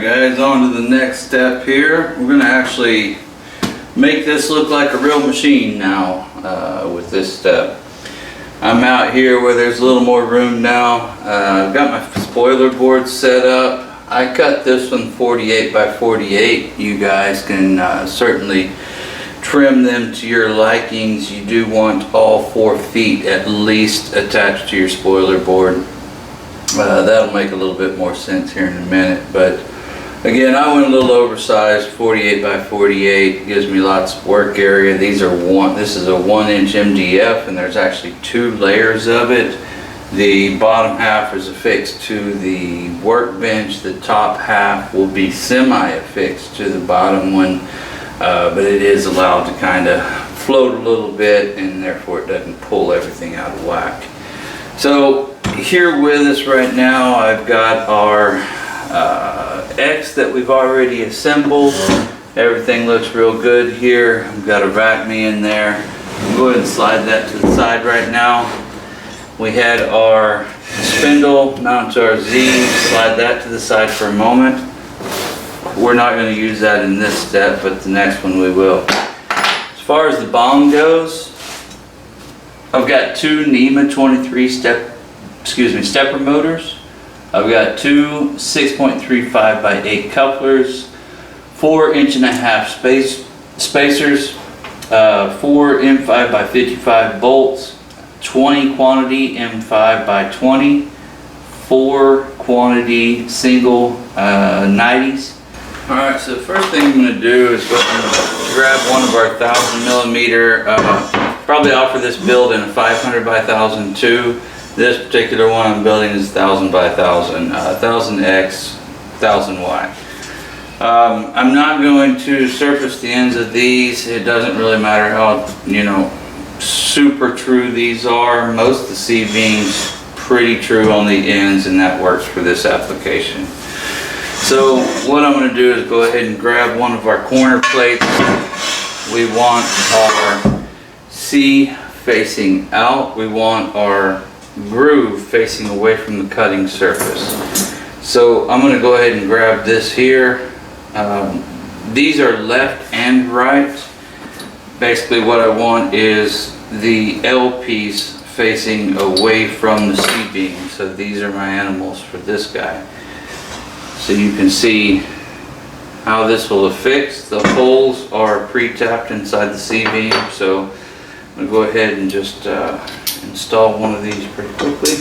guys, on to the next step here. We're going to actually make this look like a real machine now with this step. I'm out here where there's a little more room now. I've got my spoiler board set up. I cut this one 48 by 48. You guys can certainly trim them to your likings. You do want all 4 feet at least attached to your spoiler board. That'll make a little bit more sense here in a minute, but again, I went a little oversized. 48 by 48 gives me lots of work area. This is a 1-inch MDF, and there's actually 2 layers of it. The bottom half is affixed to the workbench. The top half will be semi-affixed to the bottom one, but it is allowed to kind of float a little bit, and therefore it doesn't pull everything out of whack. So here with us right now, I've got our X that we've already assembled. Everything looks real good here. I've got a Acme in there. I'll go ahead and slide that to the side right now. We had our spindle mounted to our Z. Slide that to the side for a moment. We're not going to use that in this step, but the next one we will. As far as the bong goes, I've got 2 NEMA 23 stepper motors. I've got 2 6.35 by 8 couplers, 4.5-inch spacers, 4 M5 by 55 bolts, 20 quantity M5 by 20, 4 quantity single 90s. Alright, so the first thing I'm going to do is go ahead and grab one of our 1000mm. Probably offer this build in a 500 by 1000 too. This particular one I'm building is 1000 by 1000, 1000X, 1000Y. I'm not going to surface the ends of these. It doesn't really matter how, super true these are. Most of the C-beams pretty true on the ends, and that works for this application. So what I'm going to do is go ahead and grab one of our corner plates. We want our C facing out. We want our groove facing away from the cutting surface. So I'm going to go ahead and grab this here. These are left and right. Basically what I want is the L piece facing away from the C-beam. So these are my animals for this guy. So you can see how this will affix. The holes are pre-tapped inside the C-beam, so I'm going to go ahead and just install one of these pretty quickly.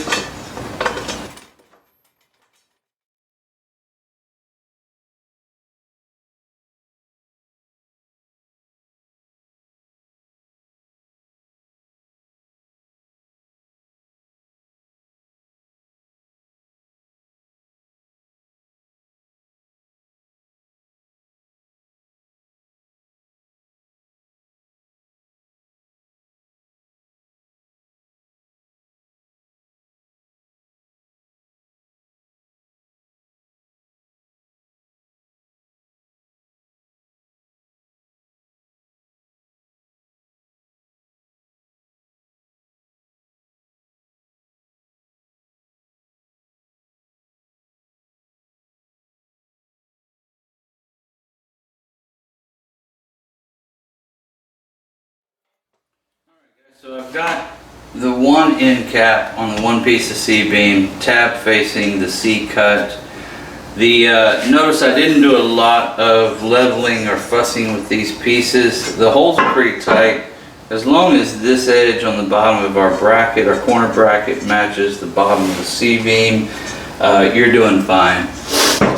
So I've got the one end cap on the one piece of C-beam, tab facing the C cut. Notice I didn't do a lot of leveling or fussing with these pieces. The holes are pretty tight. As long as this edge on the bottom of our bracket, our corner bracket, matches the bottom of the C-beam, you're doing fine.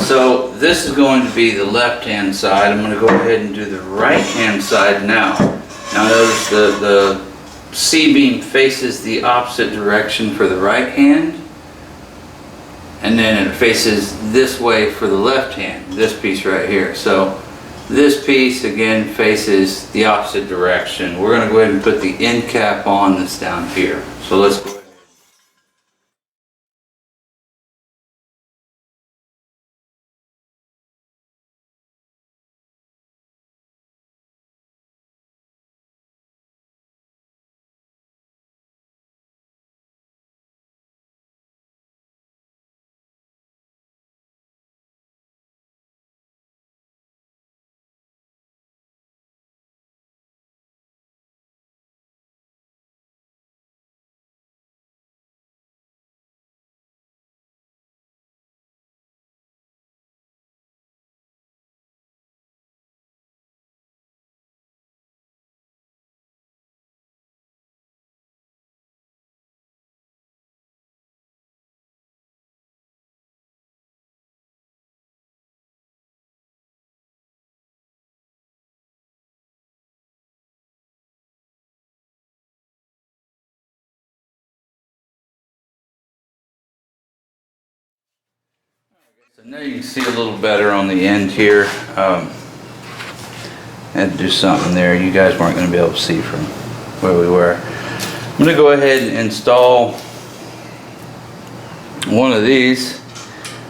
So this is going to be the left-hand side. I'm going to go ahead and do the right-hand side now. Now notice the C-beam faces the opposite direction for the right hand, and then it faces this way for the left hand, this piece right here. So this piece again faces the opposite direction. We're going to go ahead and put the end cap on that's down here. So let's go So now you can see a little better on the end here. Had to do something there. You guys weren't going to be able to see from where we were. I'm going to go ahead and install one of these.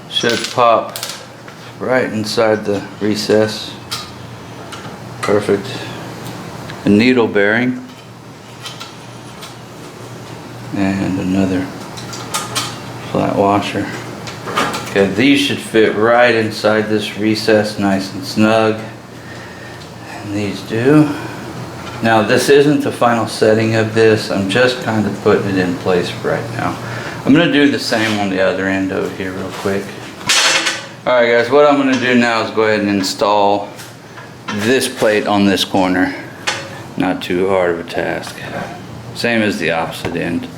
Should pop right inside the recess. Perfect. A needle bearing. And another flat washer. Okay, these should fit right inside this recess, nice and snug. And these do. Now this isn't the final setting of this, I'm just kind of putting it in place right now. I'm going to do the same on the other end over here real quick. Alright guys, what I'm going to do now is go ahead and install this plate on this corner. Not too hard of a task. Same as the opposite end.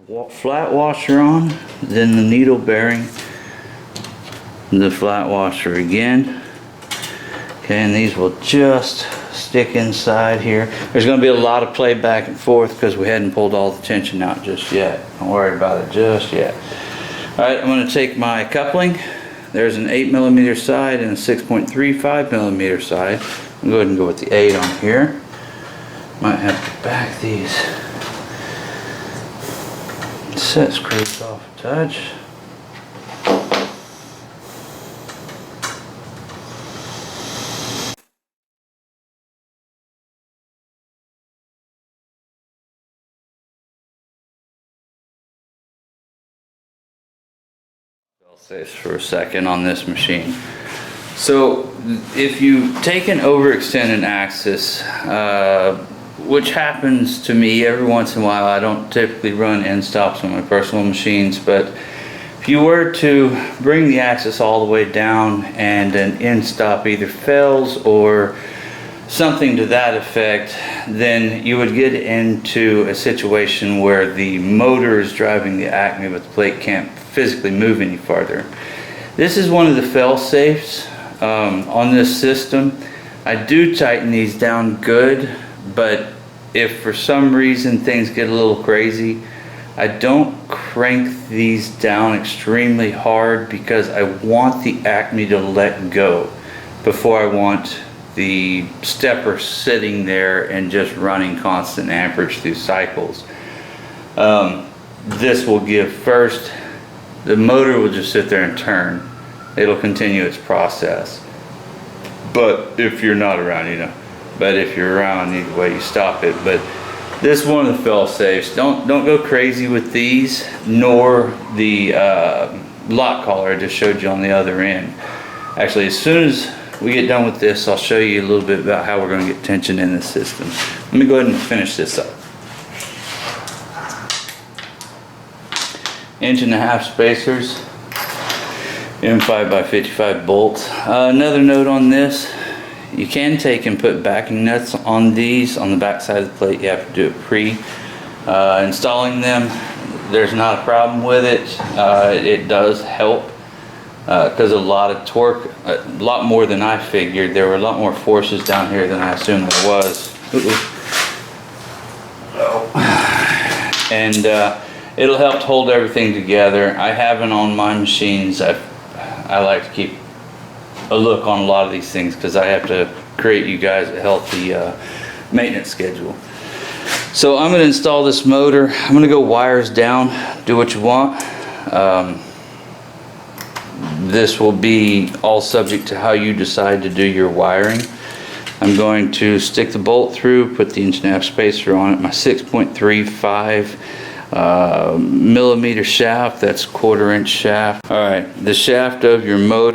The flat washer on, then the needle bearing, the flat washer again. Okay, and these will just stick inside here. There's going to be a lot of play back and forth because we hadn't pulled all the tension out just yet. Don't worry about it just yet. Alright, I'm going to take my coupling. There's an 8mm side and a 6.35mm side. I'm going to go ahead and go with the 8 on here. Might have to back these set screws off a touch. I'll say this for a second on this machine. So if you take an overextended axis, which happens to me every once in a while. I don't typically run end stops on my personal machines, but if you were to bring the axis all the way down and an end stop either fails or something to that effect, then you would get into a situation where the motor is driving the Acme, but the plate can't physically move any farther. This is one of the fail-safes on this system. I do tighten these down good, but if for some reason things get a little crazy, I don't crank these down extremely hard because I want the Acme to let go before I want the stepper sitting there and just running constant amperage through cycles. This will give first, the motor will just sit there and turn. It'll continue its process. But if you're not around, you know. But if you're around, either way you stop it. But this is one of the fail-safes. Don't go crazy with these, nor the lock collar I just showed you on the other end. Actually, as soon as we get done with this, I'll show you a little bit about how we're going to get tension in the system. Let me go ahead and finish this up. 1.5" spacers, M5x55 bolts. Another note on this. You can take and put backing nuts on these on the back side of the plate. You have to do it pre-installing them. There's not a problem with it. It does help because a lot of torque, a lot more than I figured. There were a lot more forces down here than I assumed there was. And it'll help to hold everything together. I haven't on my machines. I like to keep a look on a lot of these things because I have to create you guys a healthy maintenance schedule. So I'm going to install this motor. I'm going to go wires down, do what you want. This will be all subject to how you decide to do your wiring. I'm going to stick the bolt through, put the inch and a half spacer on it, my 6.35 millimeter shaft, that's 1/4 inch shaft. Alright, the shaft of your motor.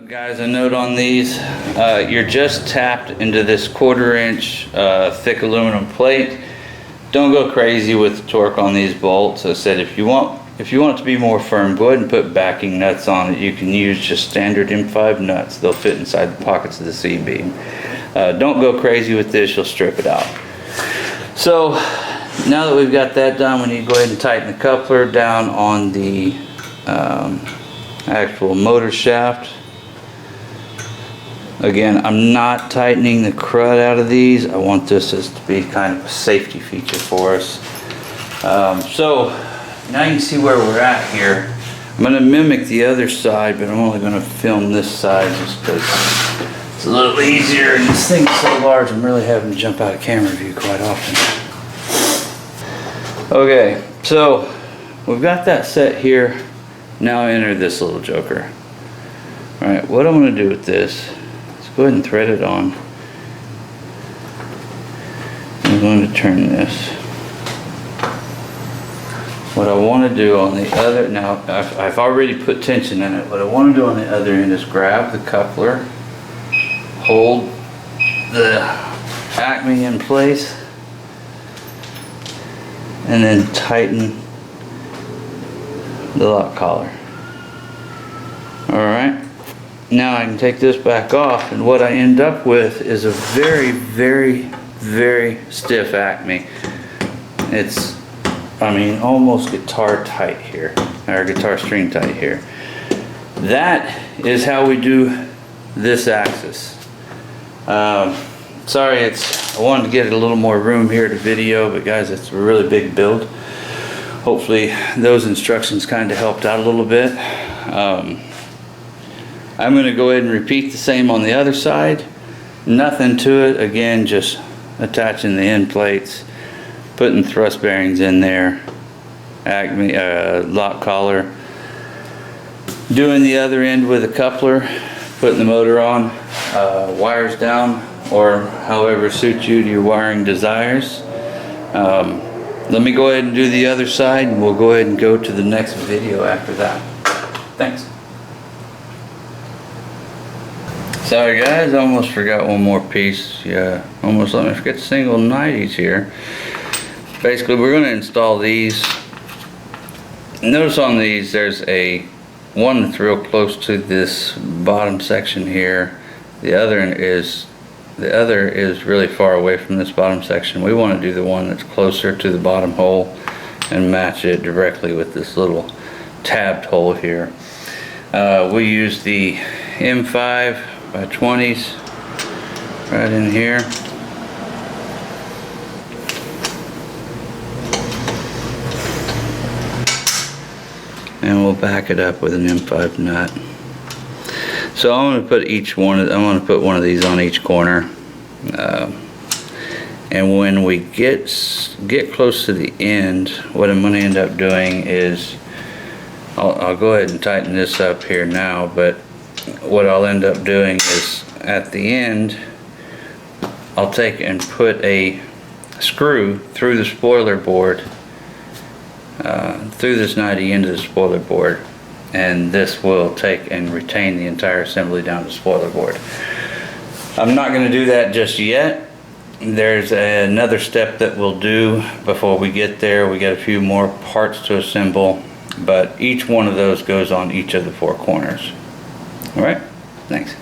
Guys, a note on these, you're just tapped into this 1/4 inch thick aluminum plate. Don't go crazy with the torque on these bolts. I said if you want it to be more firm, go ahead and put backing nuts on it. You can use just standard M5 nuts. They'll fit inside the pockets of the C-beam. Don't go crazy with this, you'll strip it out. So now that we've got that done, we need to go ahead and tighten the coupler down on the actual motor shaft. Again, I'm not tightening the crud out of these. I want this as to be kind of a safety feature for us. So now you can see where we're at here. I'm going to mimic the other side, but I'm only going to film this side just because it's a little easier, and this thing is so large I'm really having to jump out of camera view quite often. Okay, so we've got that set here. Now enter this little joker. Alright, what I'm going to do with this, let's go ahead and thread it on. I'm going to turn this. What I want to do on the other, now I've already put tension in it. What I want to do on the other end is grab the coupler, hold the Acme in place, and then tighten the lock collar. Alright, now I can take this back off, and what I end up with is a very, very, very stiff Acme. It's, I mean, almost guitar tight here, or guitar string tight here. That is how we do this axis. Sorry, I wanted to get a little more room here to video, but guys, it's a really big build. Hopefully those instructions kind of helped out a little bit. I'm going to go ahead and repeat the same on the other side. Nothing to it. Again, just attaching the end plates, putting thrust bearings in there, Acme lock collar, doing the other end with a coupler, putting the motor on, wires down, or however suits you to your wiring desires. Let me go ahead and do the other side, and we'll go ahead and go to the next video after that. Thanks. Sorry guys, I almost forgot one more piece. Yeah, almost let me forget the single 90s here. Basically, we're going to install these. Notice on these there's a one that's real close to this bottom section here. The other is really far away from this bottom section. We want to do the one that's closer to the bottom hole and match it directly with this little tabbed hole here. We use the M5 by 20s right in here. And we'll back it up with an M5 nut. So So I'm going to put one of these on each corner. And when we get close to the end, what I'm going to end up doing is, I'll go ahead and tighten this up here now, but what I'll end up doing is at the end, I'll take and put a screw through the spoiler board, through this 90 into the spoiler board, and this will take and retain the entire assembly down the spoiler board. I'm not going to do that just yet. There's another step that we'll do before we get there. We got a few more parts to assemble, but each one of those goes on each of the 4 corners. All right, thanks.